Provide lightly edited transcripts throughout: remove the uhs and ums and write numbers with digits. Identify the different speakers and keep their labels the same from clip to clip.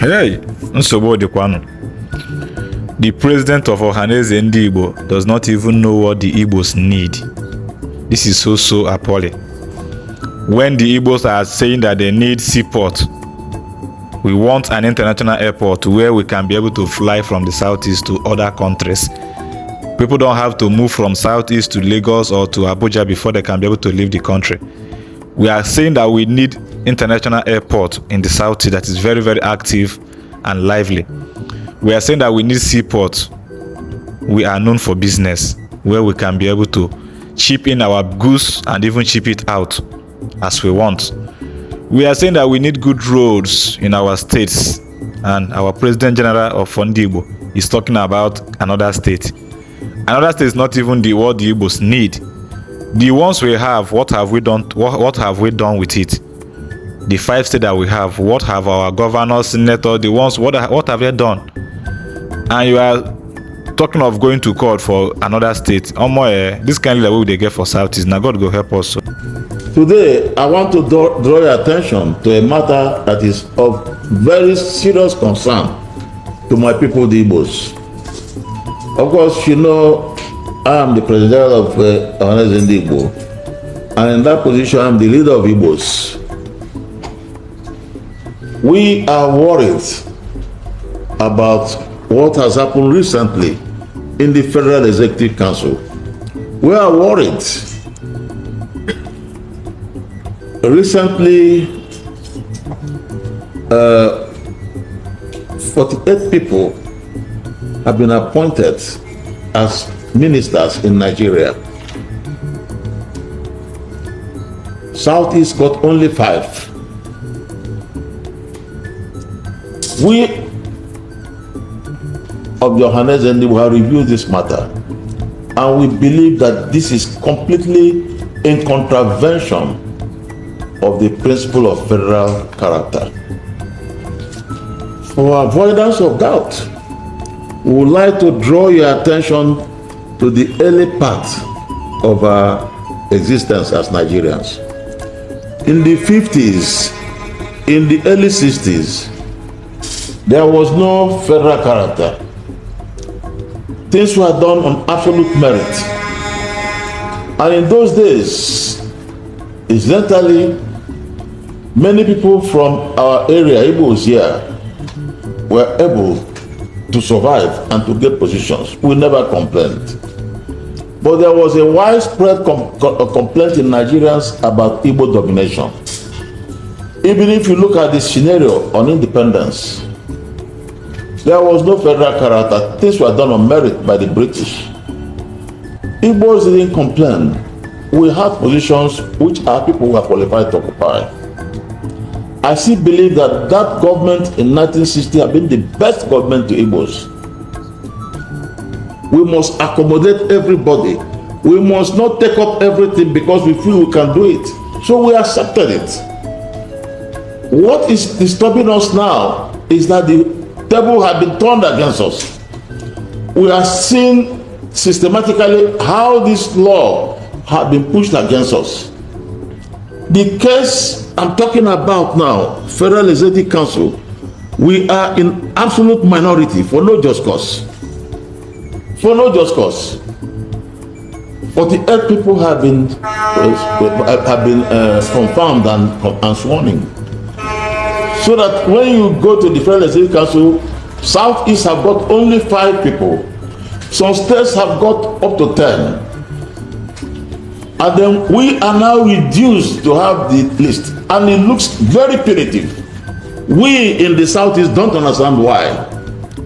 Speaker 1: Hey, nsogbu dịkwanụ. The president of Ohaneze Ndigbo does not even know what the Igbos need. This is so appalling. When the Igbos are saying that they need seaport, we want an international airport where we can be able to fly from the southeast to other countries. People don't have to move from southeast to Lagos or to Abuja before they can be able to leave the country. We are saying that we need international airport in the southeast that is very active and lively. We are saying that we need seaport. We are known for business where we can be able to ship in our goods and even ship it out as we want. We are saying that we need good roads in our states, and our President General of Ndigbo is talking about another state. Another state is not even what the Igbos need. The ones we have, what have we done? What have we done with it? The 5 states that we have, what have our governors, senators, the ones, what have they done? And you are talking of going to court for another state. This kind of way they get for Southeast. Now God go help us.
Speaker 2: Today, I want to draw your attention to a matter that is of very serious concern to my people, the Igbos. Of course, you know, I am the president of Ohaneze Ndigbo, and in that position, I am the leader of Igbos. We are worried about what has happened recently in the Federal Executive Council. We are worried. Recently, 48 people have been appointed as ministers in Nigeria. Southeast got only 5. We of the Ohaneze Ndigbo have reviewed this matter, and we believe that this is completely in contravention of the principle of federal character. For avoidance of doubt, we would like to draw your attention to the early part of our existence as Nigerians. In the 50s, in the early 60s, there was no federal character. Things were done on absolute merit. And in those days, incidentally, many people from our area, Igbos here, were able to survive and to get positions. We never complained. But there was a widespread complaint in Nigerians about Igbo domination. Even if you look at the scenario on independence, there was no federal character. Things were done on merit by the British. Igbos didn't complain. We had positions which our people were qualified to occupy. I still believe that government in 1960 had been the best government to Igbos. We must accommodate everybody. We must not take up everything because we feel we can do it. So we accepted it. What is disturbing us now is that the table has been turned against us. We are seeing systematically how this law has been pushed against us. The case I'm talking about now, Federal Executive Council, we are in absolute minority for no just cause. For no just cause. 48 people have been confirmed and sworn in. So that when you go to the Federal Executive Council, Southeast have got only 5 people. Some states have got up to 10. And then we are now reduced to have the list. And it looks very punitive. We in the Southeast don't understand why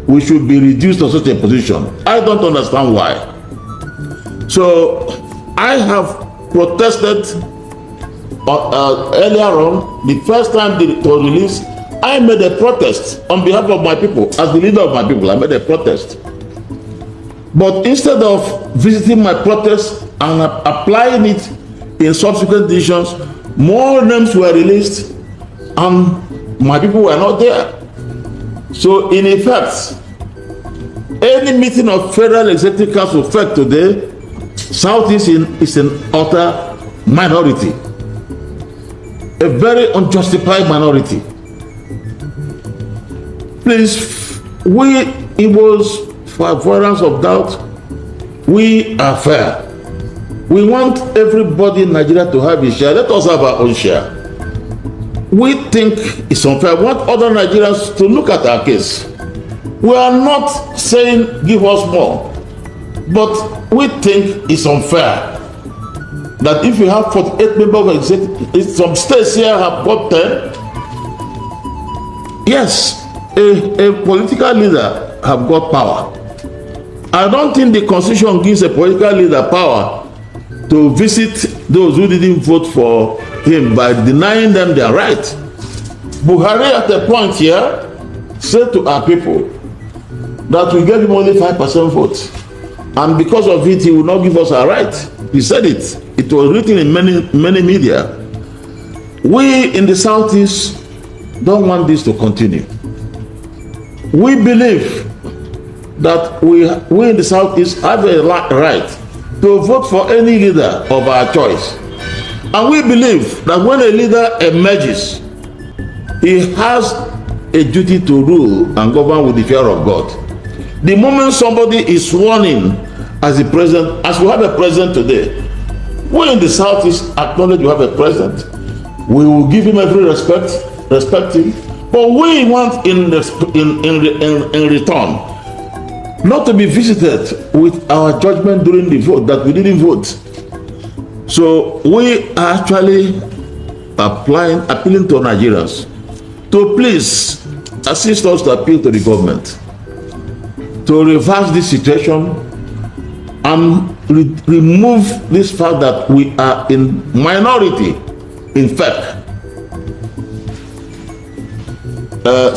Speaker 2: we should be reduced to such a position. I don't understand why. So I have protested earlier on. The first time it was released, I made a protest on behalf of my people. As the leader of my people, I made a protest. But instead of visiting my protest and applying it in subsequent decisions, more names were released and my people were not there. So in effect, any meeting of Federal Executive Council FEC today, Southeast is an utter minority. A very unjustified minority. Please, we Igbos, for avoidance of doubt, we are fair. We want everybody in Nigeria to have a share. Let us have our own share. We think it's unfair. We want other Nigerians to look at our case. We are not saying give us more, but we think it's unfair that if you have 48 members of executive, some states here have got 10. Yes, a political leader have got power. I don't think the constitution gives a political leader power to visit those who didn't vote for him by denying them their right. Buhari at a point here said to our people that we gave him only 5% vote, and because of it he will not give us our right. He said it. It was written in many media. We in the Southeast don't want this to continue. We believe that we in the Southeast have a right to vote for any leader of our choice. And we believe that when a leader emerges, he has a duty to rule and govern with the fear of God. The moment somebody is sworn in as the president, as we have a president today, we in the Southeast acknowledge we have a president. We will give him every respect him, but we want in return not to be visited with our judgment during the vote that we didn't vote. So we are actually appealing to Nigerians to please assist us to appeal to the government to reverse this situation and remove this fact that we are in minority. In fact,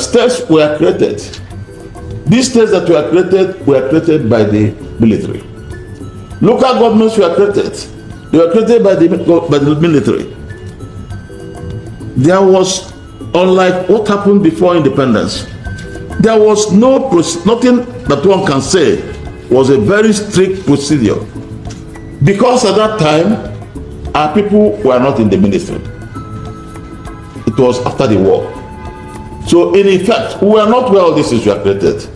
Speaker 2: states were created. These states that were created by the military. Local governments were created. They were created by the military. There was, unlike what happened before independence, there was nothing that one can say was a very strict procedure, because at that time our people were not in the ministry. It was after the war. So in effect, we were not where all these things were created.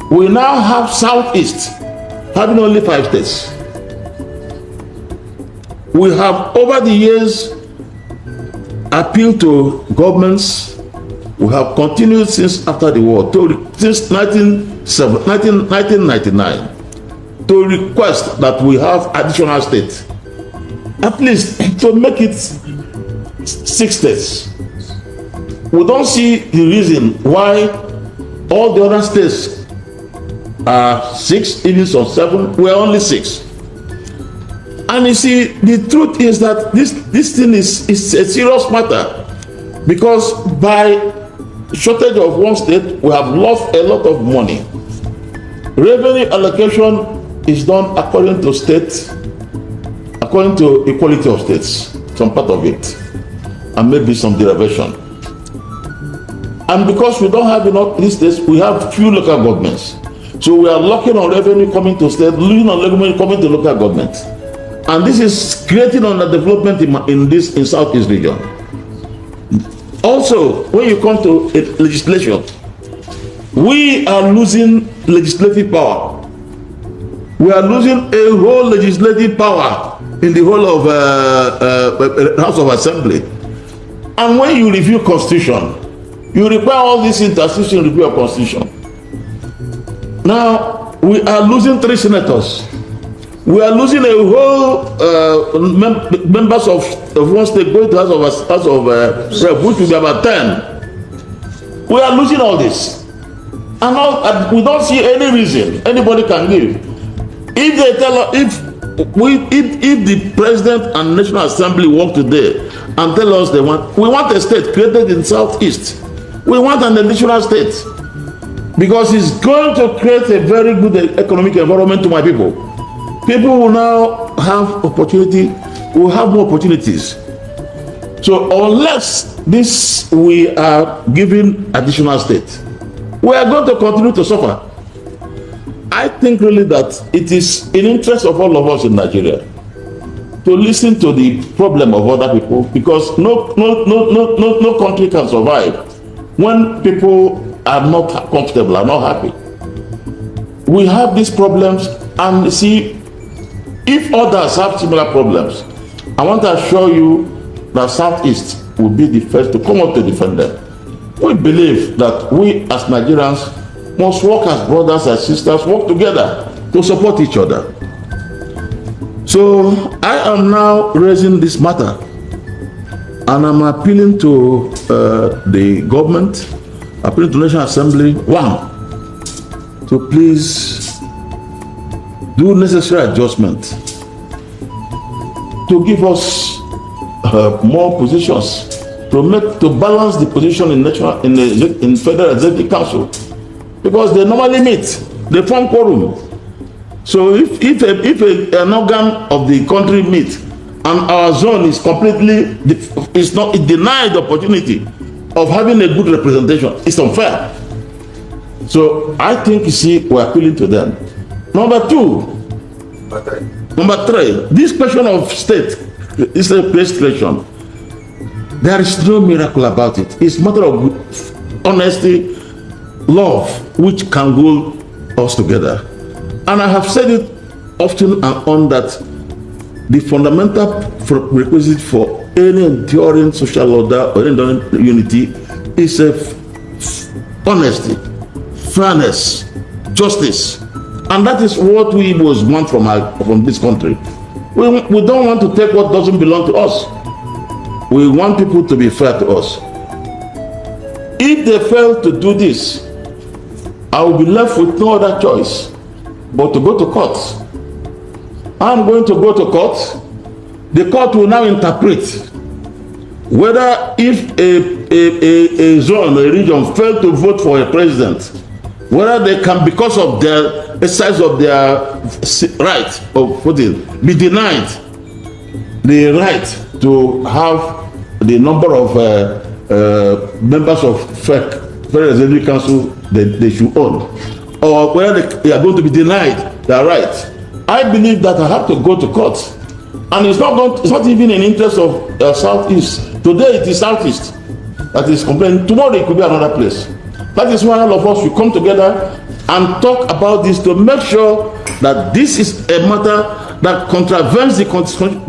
Speaker 2: We now have Southeast having only 5 states. We have over the years appealed to governments. We have continued since after the war, since 1999, to request that we have additional states, at least to make it 6 states. We don't see the reason why all the other states are 6, even some 7. We're only 6. And you see, the truth is that this thing is a serious matter, because by shortage of one state, we have lost a lot of money. Revenue allocation is done according to states, according to equality of states, some part of it, and maybe some derivation. And because we don't have enough these states, we have few local governments. So we are locking on revenue coming to state, losing on revenue coming to local government. And this is creating underdevelopment in Southeast region. Also, when you come to legislation, we are losing legislative power. We are losing a whole legislative power in the whole of House of Assembly. And when you review Constitution, you require all this interstitial review of Constitution. Now, we are losing 3 senators. We are losing a whole members of one state going to House of Rep, which will be about 10. We are losing all this, and we don't see any reason anybody can give. If they tell us, if the President and National Assembly work today and tell us we want a state created in Southeast, we want an additional state, because it's going to create a very good economic environment to my people. People will now have opportunity, will have more opportunities. So unless we are giving additional state, we are going to continue to suffer. I think really that it is in interest of all of us in Nigeria to listen to the problem of other people, because no country can survive when people are not comfortable, are not happy. We have these problems, and see, if others have similar problems, I want to assure you that Southeast will be the first to come up to defend them. We believe that we as Nigerians must work as brothers and sisters, work together to support each other. So I am now raising this matter, and I'm appealing to the government, appealing to the National Assembly, one, to please do necessary adjustment to give us more positions, to balance the position in Federal Executive Council, because they normally meet, they form quorum. So if an organ of the country meets and our zone is completely, it denied the opportunity of having a good representation, it's unfair. So I think, you see, we're appealing to them. Number three, this question of state, is a place creation. There is no miracle about it. It's a matter of honesty, love, which can hold us together. And I have said it often and on that the fundamental requisite for any enduring social order or enduring unity is honesty, fairness, justice. And that is what we Igbos want from this country. We don't want to take what doesn't belong to us. We want people to be fair to us. If they fail to do this, I will be left with no other choice but to go to court. I'm going to go to court. The court will now interpret whether if a zone, a region failed to vote for a president, whether they can, because of their exercise of their right of voting, be denied the right to have the number of members of Federal Executive Council that they should own, or whether they are going to be denied their right. I believe that I have to go to court, and it's not even in interest of Southeast. Today it is Southeast that is complaining. Tomorrow it could be another place. That is why all of us will come together and talk about this to make sure that this is a matter that contravenes the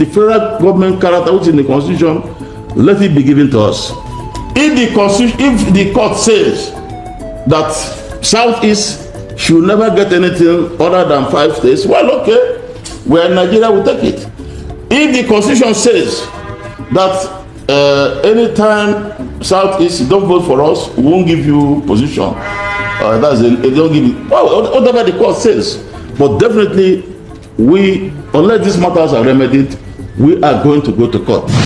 Speaker 2: federal government character, which is in the Constitution. Let it be given to us. If the court says that Southeast should never get anything other than 5 states, well, okay, we're in Nigeria, will take it. If the Constitution says that anytime Southeast, you don't vote for us, we won't give you position. They don't give you, well, whatever the court says. But definitely, unless these matters are remedied, we are going to go to court.